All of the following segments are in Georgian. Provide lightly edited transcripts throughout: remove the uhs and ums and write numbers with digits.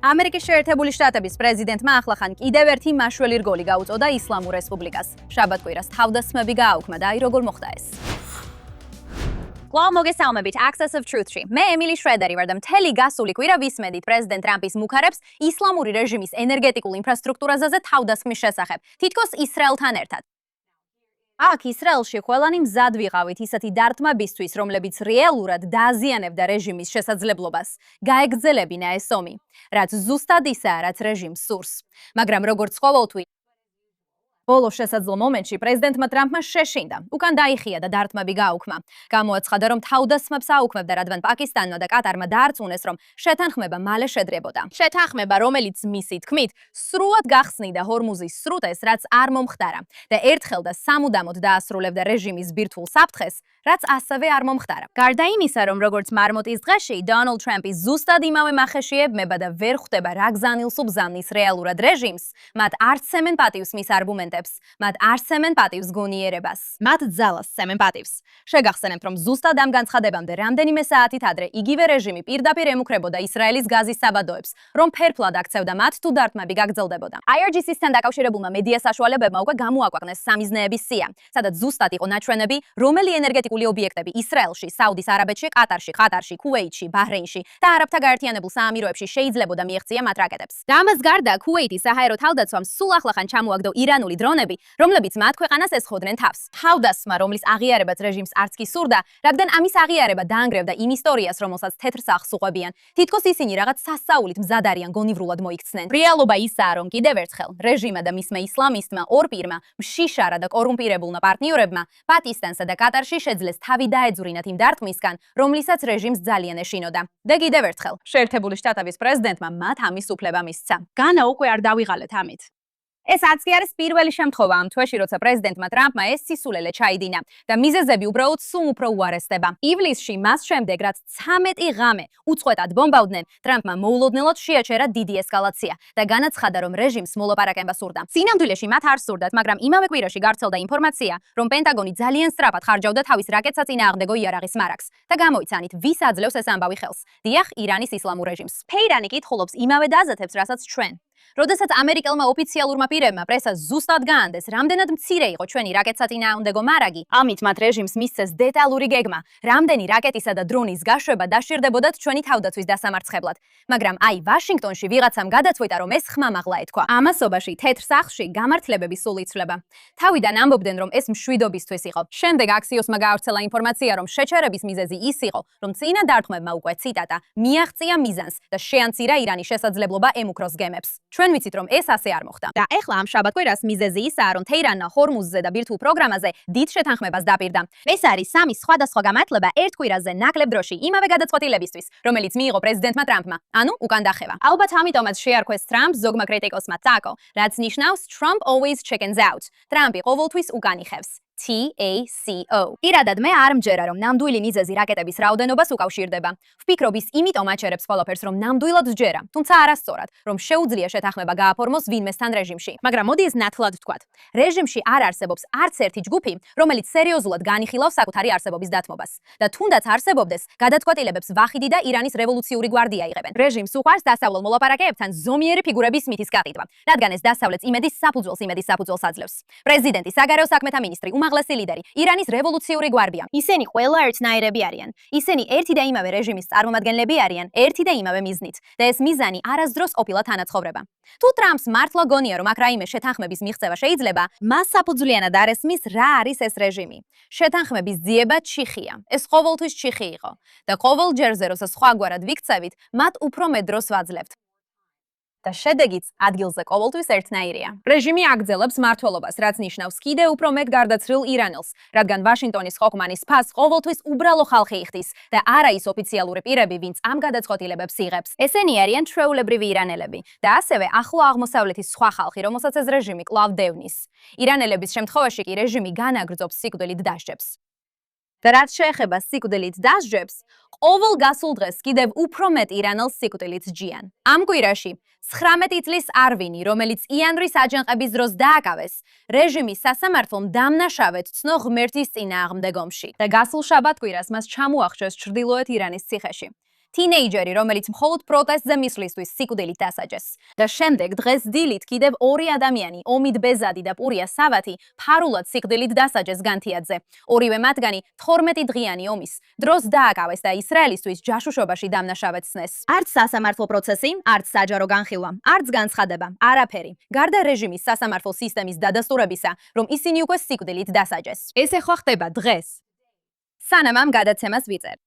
ამერიკის შეერთებული შტატების პრეზიდენტმა ახლახან კიდევ ერთი მაშველი რგოლი გაუწოდა ისლამურ რესპუბლიკას. შაბათ-კვირას თავდასხმები გააუქმა და აი როგორ მოხდა ეს. მოგესალმებით Access of Truth-ში. მე ემილი შვედერი ვარ და მთელი გასული კვირა ვისმედით პრეზიდენტ ტრამპის მუქარებს ისლამური რეჟიმის ენერგეტიკულ ინფრასტრუქტურაზე თავდასხმის შესახებ, თითქოს ისრაელთან ერთად. აქ ისრაელში ყველანი მზად ვიყავით ისეთი დარტყმებისთვის, რომლებიც რეალურად დააზიანებდა რეჟიმის შესაძლებლობას. გაეგრძელებინა ეს ომი, რაც ზუსტად ისაა, რაც რეჟიმს სურს. მაგრამ როგორც ყოველთვის, ბოლო შესაძლო მომენტში პრეზიდენტმა ტრამპმა შეშინდა, უკან დაიხია და დარტყმები გააუქმა. გამოაცხადა, რომ თავდასხმებს აუქმებდა, რადგან პაკისტანმა და კატარმა დაარწმუნეს, რომ შეთანხმება მალე შედრებოდა. შეთანხმება, რომელიც მისი თქმით, სრულად გახსნიდა ჰორმუზის სრუტეს, რაც არ მომხდარა და ერთხელ და სამუდამოდ დაასრულებდა რეჟიმის ბირთვულ საფრთხეს, რაც ასევე არ მომხდარა. გარდა იმისა, რომ როგორც მარმოტის დღეში, დონალდ ტრამპი ზუსტად იმავე მახეში ებმება და ვერ ხვდება რა გზანილს უბზავნის რეალურად რეჟიმს, მათ არ სცემენ პატივს მის არგუმენტებს. მათ არ სცემენ პატივს გონიერებას. მათ ძალას სცემენ პატივს. შეგახსენებთ, რომ ზუსტად ამ განცხადებამდე რამდენიმე საათით ადრე იგივე რეჟიმი პირდაპირ ემუქრებოდა ისრაელის გაზის საბადოებს, რომ ფერფლად აქცევდა მათ თუ დარტყმები გაგრძელდებოდა. IRGC-სთან დაკავშირებულმა მედია საშუალებებმა უკვე გამოაკვაკნეს სამიზნეების სია, სადაც ზუსტად იყო ნაჩვენები, რომელი ენერგეტიკული ობიექტები ისრაელში, საუდის არაბეთში, ყატარში, ქუვეითში, ბაჰრეინში და არაბთა გაერთიანებულ საამიროებში შეიძლებოდა მიეღწია მათ რაკეტებს. და ამას გარდა ქუვეითის საჰაერო თავდაცვამ სულ ახლახან ჩამოაგდო ირანული დრონები, რომლებიც მათ ქვეყანას ესხოდნენ თავს. თავდასხმა, რომლის აღიარებაც რეჟიმს არც კი სურდა, რადგან ამის აღიარება დაანგრევდა იმ ისტორიას, რომელსაც თეთრ სახლს უყვებიან. თითქოს ისინი რაღაც სასწაულით მზად არიან გონივრულად მოიქცნენ. რეალობა ისაა, რომ კიდევ ერთხელ რეჟიმა და მისმა ისლამისტმა ორ პირმა, მშიშარა და კორუმპირებულმა პარტნიორებმა პაკისტანსა და კატარში შეძლეს თავი დაეძვრინათ იმ დარტყმისგან, რომლისაც რეჟიმს ძალიან ეშინოდა. და კიდევ ერთხელ, შეერთებული შტატების პრეზიდენტმა მათ ამის უფლება მისცა. განა უკვე არ დავიღალეთ ამით. ეს არც კი არის პირველი შემთხვევა ამ თვეში, როცა პრეზიდენტმა ტრამპმა ეს სისულელე ჩაიდინა და მიზეზები უბრალოდ სულ უფრო უარესდება. ივლისში მას შემდეგ, რაც 13 ღამე უწყვეტად ბომბავდნენ, ტრამპმა მოულოდნელად შეაჩერა დიდი ესკალაცია და განაცხადა, რომ რეჟიმს მოლაპარაკება სურდა. სინამდვილეში მათ არ სურდათ, მაგრამ იმავე კვირაში გავრცელდა ინფორმაცია, რომ პენტაგონი ძალიან სწრაფად ხარჯავდა თავის რაკეტსაწინააღმდეგო იარაღის მარაგს და გამოიცანით, ვის აძლევს ეს ამბავი ხელს. დიახ, ირანის ისლამურ რეჟიმს. ფეირანი კითხულობს იმავე დაზათებს, რასაც ჩვენ. როდესაც ამერიკელმა ოფიციალურმა პირებმა პრესას ზუსტად გაანდეს, რამდენად მცირე იყო ჩვენი რაკეტსაწინააღმდეგო მარაგი, ამით მათ რეჟიმს მისცეს დეტალური გეგმა, რამდენი რაკეტისა და დრონის გაშვება დაშირდებოდათ ჩვენი თავდაცვის დასამარცხებლად. მაგრამ აი ვაშინგტონში ვიღაცამ გადაწყვიტა, რომ ეს ხმამაღლა ეთქვა. ამასობაში თეთრ სახლში გამართლებები სულ იცვლება. თავიდან ამბობდნენ, რომ ეს მშვიდობისთვის იყო. შემდეგ აქსიოსმა გაავრცელა ინფორმაცია, რომ შეჩერების მიზეზი ის იყო, რომ წინა დარტყმებმა უკვე ციტატა მიაღწია მიზანს და შეანცირა ირანის შესაძლებლობა ემუქროს გემებს. ჩვენ ვიცით, რომ ეს ასე არ მოხდა. და ეხლა ამ შაბათ-კვირას მიზეზი ისაა, რომ თეირანმა ჰორმუზზე და ბირთვულ პროგრამაზე დიდ შეთანხმებას დაპირდა. ეს არის სამი სხვადასხვა გამართლება ერთ კვირაზე ნაკლებ დროში იმავე გადაწყვეტილებისთვის, რომელიც მიიღო პრეზიდენტმა ტრამპმა. ანუ უკან დახევა. ალბათ ამიტომაც შეარქვეს ტრამპს ზოგმა კრიტიკოსმა TACO, რაც ნიშნავს Trump always chickens out. ტრამპი ყოველთვის უკან იხევს. TACO. პირადად მე არ მჯერა, რომ ნამდვილი მიზეზი რაკეტების რაოდენობას უკავშირდება. ვფიქრობ, ის იმიტომ აჩერებს ყველაფერს, რომ ნამდვილად სჯერა, თუმცა არასწორად, რომ შეუძლია შეთანხმება გააფორმოს ვინმესთან რეჟიმში. მაგრამ მოდი ეს ნათლად ვთქვათ. რეჟიმში არ არსებობს არც ერთი ჯგუფი, რომელიც სერიოზულად განიხილავს საკუთარი არსებობის დათმობას. და თუნდაც არსებობდეს, გადაწყვეტილებებს ვახიდი და ირანის რევოლუციური გვარდია იღებენ. რეჟიმს უყვარს დასავლელ მოლაპარაკეებთან ზომიერი ფიგურების მითის გაყიდვა, რადგან ეს დასავლეთს იმედის საფუძველს აძლევს. პრეზიდენტი, საგარეო საქმეთა მინისტრი, უმაღლესი ლიდერი, ირანის რევოლუციური გვარდია. ისინი ყველა ერთნაირები არიან. ისინი ერთი და იმავე რეჟიმის წარმომადგენლები არიან, ერთი და იმავე მიზნით. და ეს მიზანი არასდროს ყოფილა თანაცხოვრება. თუ ტრამპს მართლა გონია, რომ აქ რაიმე შეთანხმების მიღწევა შეიძლება, მას საფუძვლიანად არ ესმის რა არის ეს რეჟიმი. შეთანხმების ძიება ჩიხია. ეს ყოველთვის ჩიხი იყო. და ყოველ ჯერზე, როცა სხვაგვარად ვიქცევით, მათ უფრო მეტ დროს ვაძლევთ. და შედეგიც ადგილზე ყოველთვის ერთნაირია. რეჟიმი აგრძელებს მმართველობას, რაც ნიშნავს კიდევ უფრო მეტ გარდაცვლილ ირანელს, რადგან ვაშინგტონის ხოქმანის ფასს ყოველთვის უბრალო ხალხი იხდის და არა ის ოფიციალური პირები, ვინც ამ გადაწყვეტილებებს იღებს. ესენი არიან ჩვეულებრივი ირანელები და ასევე ახლო აღმოსავლეთის სხვა ხალხი, რომელსაც ეს რეჟიმი კვლავ დევნის. ირანელების შემთხვევაში კი რეჟიმი განაგრძობს სიკვდილით დასჯებს. და რაც შეეხება სიკვდილით დასჯებს, ყოველ გასულ დღეს კიდევ უფრო მეტ ირანელს სიკვდილით სჯიან. ამ კვირაში 19 წლის არვინი, რომელიც იანვრის აჯანყების დროს დააკავეს, რეჟიმის სასამართლომ დამნაშავედ ცნო ღმერთის წინააღმდეგ ომში და გასულ შაბათ-კვირას მას ჩამოახშეს ჩრდილოეთ ირანის ციხეში. თინეიჯერი, რომელიც მხოლოდ პროტესტზე მისვლისთვის სიკვდილით დასაჯეს. და შემდეგ დღეს დილით კიდევ 2 ადამიანი, ომიდ ბეზადი და პურია სავათი, ფარულად სიკვდილით დასაჯეს განთიადზე. ორივე მათგანი 12 დღიანი ომის დროს დააკავეს და ისრაელისთვის ჯაშუშობაში დამნაშავედ სცნეს. არც სასამართლო პროცესი, არც საჯარო განხილვა, არც განცხადება, არაფერი. გარდა რეჟიმის სასამართლო სისტემის დადასტურებისა, რომ ისინი უკვე სიკვდილით დასაჯეს. ეს ეხლა ხდება დღეს. სანამ ამ გადაცემას ვიწერ.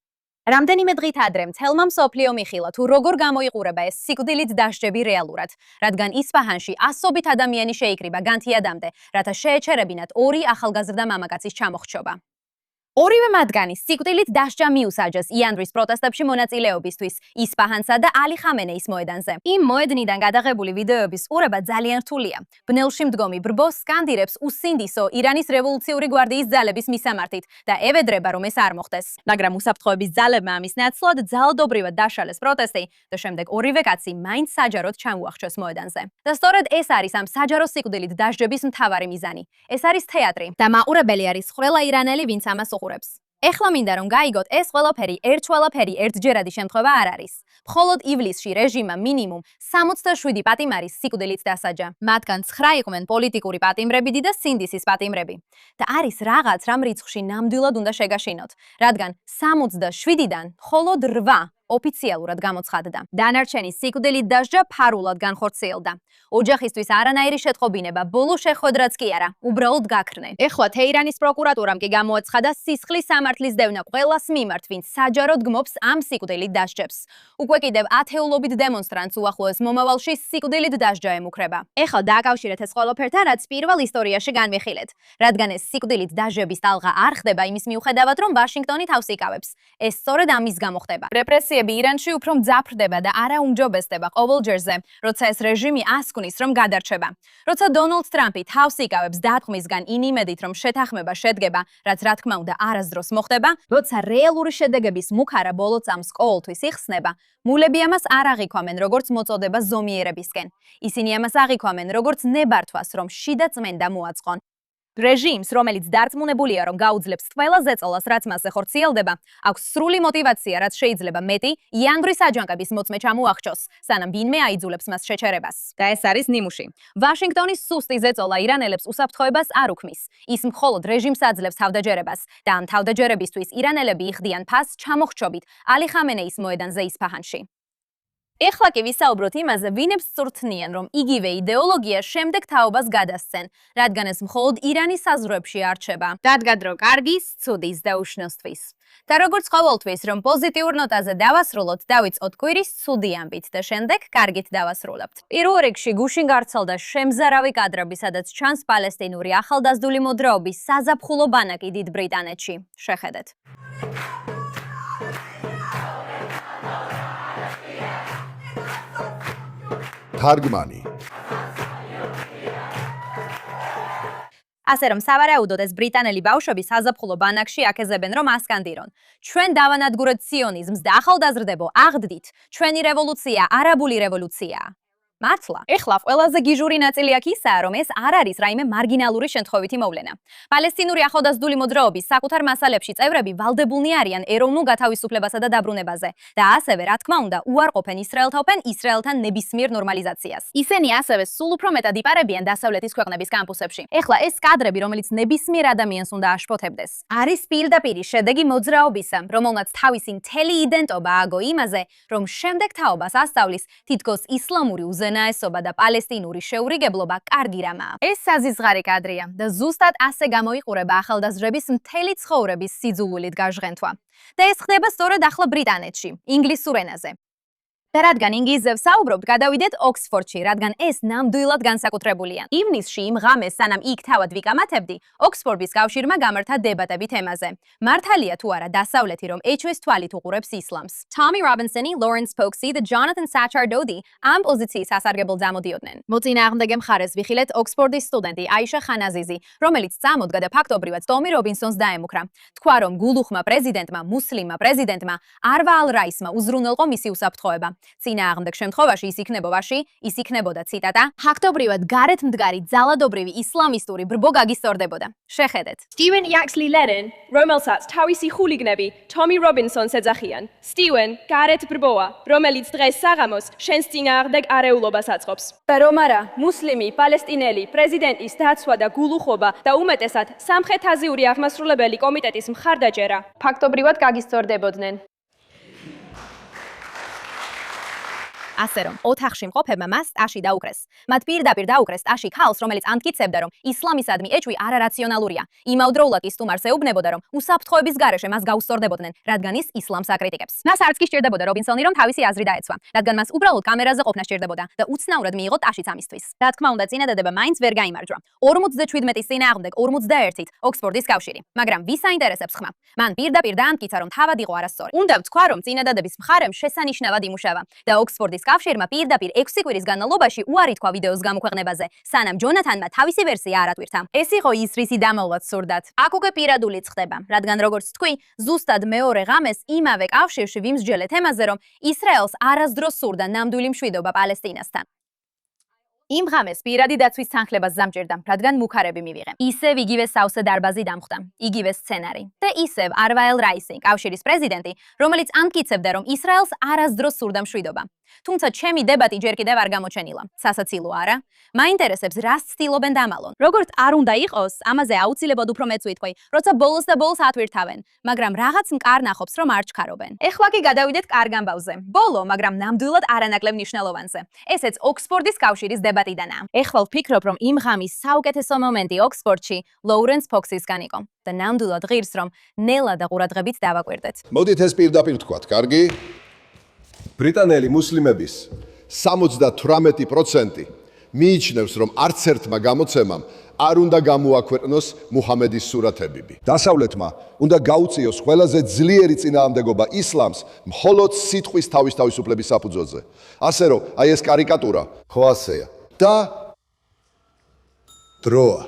რამდენიმე დღით ადრე მთელმა მსოფლიო მიხილა თუ როგორ გამოიყურება ეს სიკვდილით დასჯები რეალურად, რადგან ისფაჰანში ასობით ადამიანი შეიკრიბა განთიადამდე, რათა შეეჩერებინათ 2 ახალგაზრდა მამაკაცის ჩამოხრჩობა. ორივე მათგანი სიკვდილით დასჯა მიუსაჯეს იანვრის პროტესტებში მონაწილეობისთვის ისფაჰანსა და ალი ხამენეის მოედანზე. იმ მოედნიდან გადაღებული ვიდეოების ყურება ძალიან რთულია. ბნელში მდგომი ბრბო სკანდირებს უსინდისო ირანის რევოლუციური გვარდიის ძალების მისამართით და ევედრება, რომ ეს არ მოხდეს. მაგრამ უსაფრთხოების ძალებმა ამის ნაცვლად ძალადობრივად დაშალეს პროტესტი და შემდეგ ორივე კაცი მაინც საჯაროდ ჩამოახჩეს მოედანზე. და სწორედ ეს არის ამ საჯარო სიკვდილით დასჯების მთავარი მიზანი. ეს არის თეატრი და მაყურებელი არის ყველა ირანელი, ვინც ამას ეხლა მინდა რომ გაიგოთ, ეს ყველაფერი ერთშველაფერი ერთჯერადი შემთხვევა არ არის. მხოლოდ ივლისში რეჟიმმა მინიმუმ 67 პატიმარის სიკვდილით დასაჯა. მათგან 9 იყვნენ პოლიტიკური პატიმრებიდი და სინდისის პატიმრები. და არის რაღაც, რამ რიცხვში ნამდვილად უნდა შეგაშინოთ, რადგან 67-დან მხოლოდ 8 ოფიციალურად გამოცხადდა. დანარჩენი სიკვდილით დასჯა ფარულად განხორციელდა. ოჯახისთვის არანაირი შეტყობინება, ბოლო შეხვედრაც კი არა, უბრალოდ გაქრნენ. ეხლა თეირანის პროკურატურამ კი გამოაცხადა სისხლის სამართლის დევნა ყველას მიმართ, ვინც საჯაროდ გმობს ამ სიკვდილით დასჯებს. უკვე კიდევ ათეულობით დემონსტრანტს უახლოეს მომავალში სიკვდილით დასჯა ემუქრება. ეხლა დააკავშირეთ ეს ყველაფერთან, რაც პირველ ისტორიაში განვიხილეთ, რადგან ეს სიკვდილით დასჯების ტალღა არ ხდება იმის მიუხედავად, რომ ვაშინგტონი თავს იკავებს. ეს სწორედ ამის გამო ხდება. რეპრესიები ირანში უფრო მძაფრდება და არა უმჯობესდება ყოველ ჯერზე, როცა ეს რეჟიმი ასკვნის, რომ გადარჩება. როცა დონალდ ტრამპი თავს იკავებს დათქმისგან ინიმედით, რომ შეთანხმება შედგება, რაც რა თქმა უნდა არასდროს მოხდება, როცა რეალური შედეგების მუქარა ბოლო წამს ყოველთვის იხსნება, მულები ამას არ აღიქვამენ როგორც მოწოდება ზომიერებისკენ. ისინი ამას აღიქვამენ როგორც ნებართვას, რომ შიდა წმენდა მოაწყონ. რეჟიმს, რომელიც დარწმუნებულია, რომ გაუძლებს ყველა ზეწოლას, რაც მასზე ხორციელდება, აქვს სრული мотиваცია, რაც შეიძლება მეტი იანვრის აჯანყების მოწმე ჩამოახჩოს, სანამ ვინმე აიძულებს მას შეჩერებას. და ეს არის ნიმუში. ვაშინგტონის სუსტი ზეწოლა ირანელებს უსაფრთხოებას არ უქმნის. ის მხოლოდ რეჟიმს აძლევს თავდაჯერებას და ამ თავდაჯერებისთვის ირანელები იხდიან ფასს ჩამოხრჩობით ალი ხამენეის მოედანზე ისფაჰანში. ეხლა კი ვისაუბროთ იმაზე, ვინებს სწორთნიან, რომ იგივე იდეოლოგია შემდეგ თაობას გადასცენ, რადგან ეს მხოლოდ ირანის საზღვრებში არ რჩება. დადგა დრო კარგის, ცუდის და უშნოსთვის. და როგორც ყოველთვის, რომ პოზიტიურ ნოტაზე დავასრულოთ, დავიწყოთ კვირის ცუდი ამბით და შემდეგ კარგით დავასრულებთ. პირველ რიგში გუშინ გავრცელდა შემზარავი კადრები, სადაც ჩანს პალესტინური ახალდაზრდული მოძრაობის საზაფხულო ბანაკი დიდ ბრიტანეთში. შეხედეთ. თარგმანი ასე რომ სავარაუდოდ ეს ბრიტანელი ბავშვები საზაფხულო ბანაკში აკეზებენ, რომ ასკანდირონ. ჩვენ დავანადგურეთ სიონიზმს და ახალდაზრდებო, აღდდით, ჩვენი რევოლუცია არაბული რევოლუციაა. მართლა. ეხლა ყველაზე გიჟური ნაწილი აქ ისაა, რომ ეს არ არის რაიმე მარგინალური შემთხვევითი მოვლენა. პალესტინური ახალდაზრდული მოძრაობის საკუთარ მასალებში წევრები ვალდებულნი არიან ეროვნულ გათავისუფლებასა და დაბრუნებაზე და ასევე, რა თქმა უნდა, უარყოფენ ისრაელთან ნებისმიერ ნორმალიზაციას. ისინი ასევე სულ უფრო მეტად იპარებიან დასავლეთის ქვეყნების კამპუსებში. ეხლა ეს კადრები, რომელიც ნებისმიერ ადამიანს უნდა აშფოთებდეს, არის პირდაპირ შედეგი მოძრაობისა, რომელმაც თავისი მთელი იდენტობა ააგო იმაზე, რომ შემდეგ თაობას ასწავლის თითქოს ისლამური უზენაესობა და პალესტინური შეურიგებლობა კარგი რამაა. ეს საზიზღარი კადრია და ზუსტად ასე გამოიყურება ახალდაზრდების მთელი ცხოვრების სიძულვილით გაჟღენთვა. და ეს ხდება სწორედ ახლა ბრიტანეთში, ინგლისურ ენაზე. და რადგან ინგლისზე ვსაუბრობთ, გადავიდეთ ოქსფორდში, რადგან ეს ნამდვილად განსაკუთრებულია. ივნისში იმ ღამეს, სანამ იქ თავად ვიკამათებდი, ოქსფორდის კავშირმა გამართა დებატები თემაზე. მართალია თუ არა დასავლეთი, რომ ეჩვეს თვალით უყურებს ისლამს. Tommy Robinsoni, Lawrence Spokesy და Jonathan Sachar-Dodi ამ პოზიციის ასარგებლად წამოდიოდნენ. მოწინააღმდეგე მხარეს ვიხილეთ ოქსფორდის სტუდენტი აიშა ხანაზიზი, რომელიც წამოდგა და ფაქტობრივად ტომი რობინსონს დაემუქრა. თქვა, რომ გულუხმა პრეზიდენტმა, მუსლიმმა პრეზიდენტმა არვა ალ-რაისმა უზრუნველყო მისი უსაფრთხოება. წინააღმდეგ შემთხვევაში ის იქნებოდა ციტატა ფაქტობრივად გარეთ მდგარი ძალადობრივი ისლამისტური ბრბო გაგისწორდებოდა. შეხედეთ. Stephen Yaxley Lennon, რომელსაც თავისი ხულიგნები Tommy Robinson's ეძახიან. Stephen, გარეთ ბრბოა, რომელიც დღეს საღამოს შენს წინააღმდეგ არეულობას აწყობს. და რომ არა, მუსლიმი, პალესტინელი, პრეზიდენტის დაცვა და გულუხობა და უმეტესად სამხრეთ-აზიური აღმასრულებელი კომიტეტის მხარდაჭერა ფაქტობრივად გაგისწორდებოდნენ. ასე რომ, ოთახში მყოფებმა მას ტაში დაუკრეს. მათ პირდაპირ დაუკრეს ტაში ქალს, რომელიც ამტკიცებდა, რომ ისლამისადმი ეჭვი არარაციონალურია. იმავდროულად ის სტუმარს ეუბნებოდა, რომ უსაფრთხოების გარეშე მას გაუსწორდებოდნენ, რადგან ის ისლამს აკრიტიკებს. მას არც კი სჭირდებოდა რობინსონი, რომ თავისი აზრი დაეცვა, რადგან მას უბრალოდ კამერაზე ყოფნა სჭირდებოდა და უცნაურად მიიღო ტაშიც ამისთვის. რა თქმა უნდა, წინადადება მაინც ვერ გაიმარჯვა. 47-ის წინააღმდეგ 41-ით ოქსფორდის კავშირი. მაგრამ ვის აინტერესებს ხმა? მან პირდაპირ დაამტკიცა, რომ თავად იყო არასწორი. უნდა ვთქვა, რომ წინადადების მხარემ შესანიშნავად იმუშავა და ოქსფორდის კავშირმა პირდაპირ 6 კვირის განმავლობაში უარი თქვა ვიდეოს გამოქვეყნებაზე, სანამ ჯონათანმა თავისი ვერსია არ ატვირთა. ეს იყო ის, რისი დამალვაც სურდათ. აქ უკვე პირადული ხდება, რადგან როგორც თქვი, ზუსტად მეორე ღამეს იმავე კავშირში ვიმსჯელე თემაზე, რომ ისრაელს არასდროს სურდა ნამდვილი მშვიდობა პალესტინასთან. იმ ღამეს პირადი დაცვის თანხლებას ზამჭირდა, რადგან მუქარები მივიღე. ისევ იგივე სავსე დარბაზი დამხვდა, იგივე სცენარი. და ისევ არვაელ რაისი, კავშირის პრეზიდენტი, რომელიც ამტკიცებდა, რომ ისრაელს არასდროს სურდა მშვიდობა. თუმცა ჩემი დებატი ჯერ კიდევ არ გამოჩენილა. სასაცილო არა? მაინტერესებს, რას ცდილობენ დამალონ. როგორც არ უნდა იყოს, ამაზე აუცილებლად უფრო მეც ვიტყვი, როცა ბოლოს და ბოლოს ატვირთავენ, მაგრამ რაღაც მკარ ნახობს, რომ არ ჩქარობენ. ეხლა კი გადავიდეთ კარგ ამბავზე. ბოლო, მაგრამ ნამდვილად არანაკლებ მნიშვნელოვანზე. ესეც ოქსფორდის კავშირის დებატიდანაა. ეხლა ვფიქრობ, რომ იმ ღამის საუკეთესო მომენტი ოქსფორდში ლოურენს ფოქსისგან იყო და ნამდვილად ღირს, რომ ნელა და ყურადღებით დავაკვირდეთ. მოდით ეს პირდაპირ ვთქვათ, კარგი? ბრიტანელი მუსლიმების 78% მიიჩნევს, რომ არც ერთმა გამოცემამ არ უნდა გამოაქვეყნოს მუჰამედის სურათები. დასავლეთმა უნდა გაუწიოს ყველაზე ძლიერი წინააღმდეგობა ისლამს მხოლოდ სიტყვის თავისუფლების საფუძველზე. ასე რომ, აი ეს კარიკატურა ხო ასეა და დროა.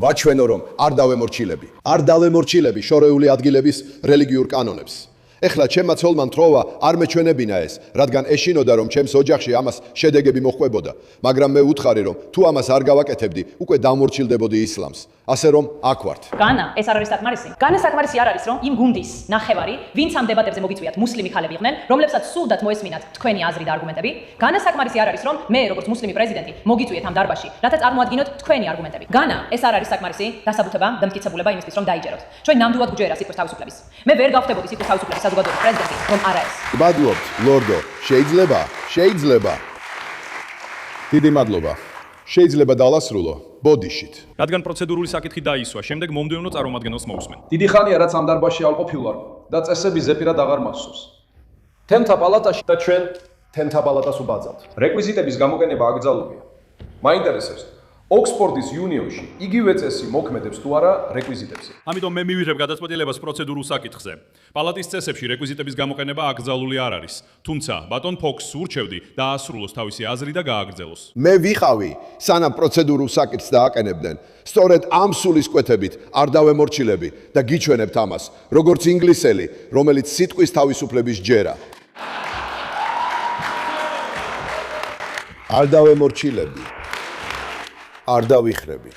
ვაჩვენო, რომ არ დავემორჩილები. არ დავემორჩილები შორეული ადგილების რელიგიურ კანონებს. ეხლა ჩემმა ცოლმა თროვა არ მეჩვენებინა ეს, რადგან ეშინოდა, რომ ჩემს ოჯახში ამას შედეგები მოჰყვებოდა, მაგრამ მე უთხარი, რომ თუ ამას არ გავაკეთებდი, უკვე დამორჩილდებოდი ისლამს. ასე რომ, აქ ვართ. განა, ეს არ არის საკმარისი. განა საკმარისი არ არის, რომ იმ გუნდის ნახევარი, ვინც ამ დებატებზე მოგიწვიათ, მუსლიმი ხალები იყვნენ, რომლებსაც სურდათ მოესმინათ თქვენი აზრი და არგუმენტები. განა საკმარისი არ არის, რომ მე, როგორც მუსლიმი პრეზიდენტი, მოგიწვიეთ ამ დარბაზში, რათა წარმოადგინოთ თქვენი არგუმენტები. განა, ეს არ არის საკმარისი დასაბუთება და მტკიცებულება იმისთვის, რომ დაიჯეროთ. ჩვენ ნამდვილად გვჯერა სიტყვის თავისუფლების. მე ვერ გავხდებოდი სიტყვის თავისუფლების საზოგადოების პრეზიდენტი, რომ არა ეს. მადლობთ, ლორდო. შეიძლება. დიდი მადლობა. შეიძლება დავასრულო ბოდიშით. რადგან პროცედურული საკითხი დაისვა, შემდეგ მომდევნო წარმომადგენელს მოусმენ. დიდი ხანია რაც ამ დარბაზში არ ყოფილვარ და წესები ზეპირად აღარ მასწავს. თემთა პალატაში და ჩვენ თემთა პალატას ubadzავთ. რეკვიზიტების გამოყენება აკრძალულია. მაინტერესებს ოქსფორდის იუნიონში იგივე წესი მოქმედებს თუ არა რეკვიზიტებზე. ამიტომ მე მივიღებ გადაწყვეტილებას პროცედურულ საკითხზე. პალატის წესებში რეკვიზიტების გამოყენება აკრძალული არ არის. თუმცა ბატონ ფოქსს ურჩევდი დაასრულოს თავისი აზრი და გააგრძელოს. მე ვიყავი, სანამ პროცედურულ საკითხს დააყენებდნენ. სწორედ ამ სულისკვეთებით არ დავემორჩილები და გიჩვენებთ ამას, როგორც ინგლისელი, რომელიც სიტყვის თავისუფლების ჯერა. არ დავემორჩილები. არ დავიხრები.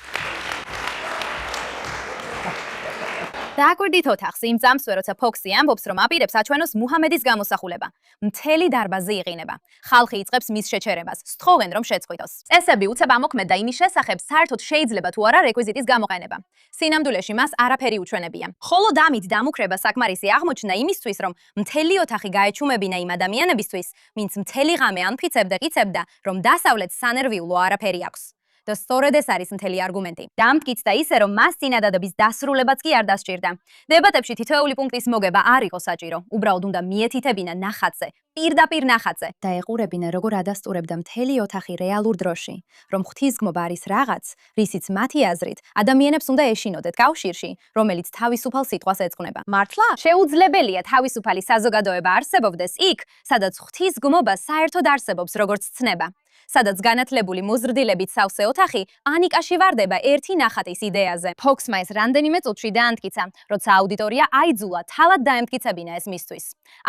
დააკვირდით ოთახს იმ წამსვე, როცა ფოქსი ამბობს, რომ აპირებს აჩვენოს მუჰამედის გამოსახულება. მთელი დარბაზი იყინება. ხალხი იწყებს მის შეჩერებას, სთხოვენ, რომ შეწყვიტოს. წესები უცებ ამოქმედა იმის შესახებ, საერთოდ შეიძლება თუ არა რეკვიზიტის გამოყენება. სინამდვილეში მას არაფერი უჩვენებია. ხოლო დამით დამუქრება საკმარისი აღმოჩნდა იმისთვის, რომ მთელი ოთახი გაეჩუმებინა იმ ადამიანებისთვის, ვინც მთელი ღამე ანფიცებდა, ყიცებდა, რომ დასავლეთს სანერვიულო არაფერი აქვს. და სწორედ ეს არის მთელი არგუმენტი. დამტკიცდა ისე, რომ მას წინადადების დასრულებაც კი არ დასჭირდა. დებატებში თითოეული პუნქტის მოგება არ იყო საჭირო. უბრალოდ უნდა მიეთითებინა ნახატზე, პირდაპირ ნახატზე და ეყურებინა, როგორ ადასტურებდა მთელი ოთახი რეალურ დროში, რომ ღვთისგმობა არის რაღაც, რისიც მათი აზრით ადამიანებს უნდა ეშინოდეთ კავშირში, რომელიც თავისუფალ სიტყვას ეძღვნება. მართლა? შეუძლებელია თავისუფალი საზოგადოება არსებობდეს იქ, სადაც ღვთისგმობა საერთოდ არსებობს როგორც ცნება. სადაც განათლებული მოზრდილებით სავსე ოთახი პანიკაში ვარდება ერთი ნახატის იდეაზე. Fox-მა ეს რამდენიმე წუთში დაამტკიცა, როცა აუდიტორია აიძულა თავად დაემტკიცებინა ეს მისთვის.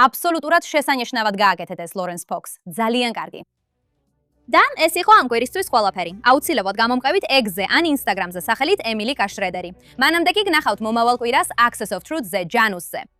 აბსოლუტურად შესანიშნავად გააკეთეთ ეს ლორენს ფოქს. ძალიან კარგი. და ეს იყო ამ კვირისთვის ყველაფერი. აუცილებლად გამომყევით X-ზე ან Instagram-ზე სახელით ემილი კაშრედერი. მანამდე კი გნახავთ მომავალ კვირას Access of Truth-ზე, ჯანუსზე.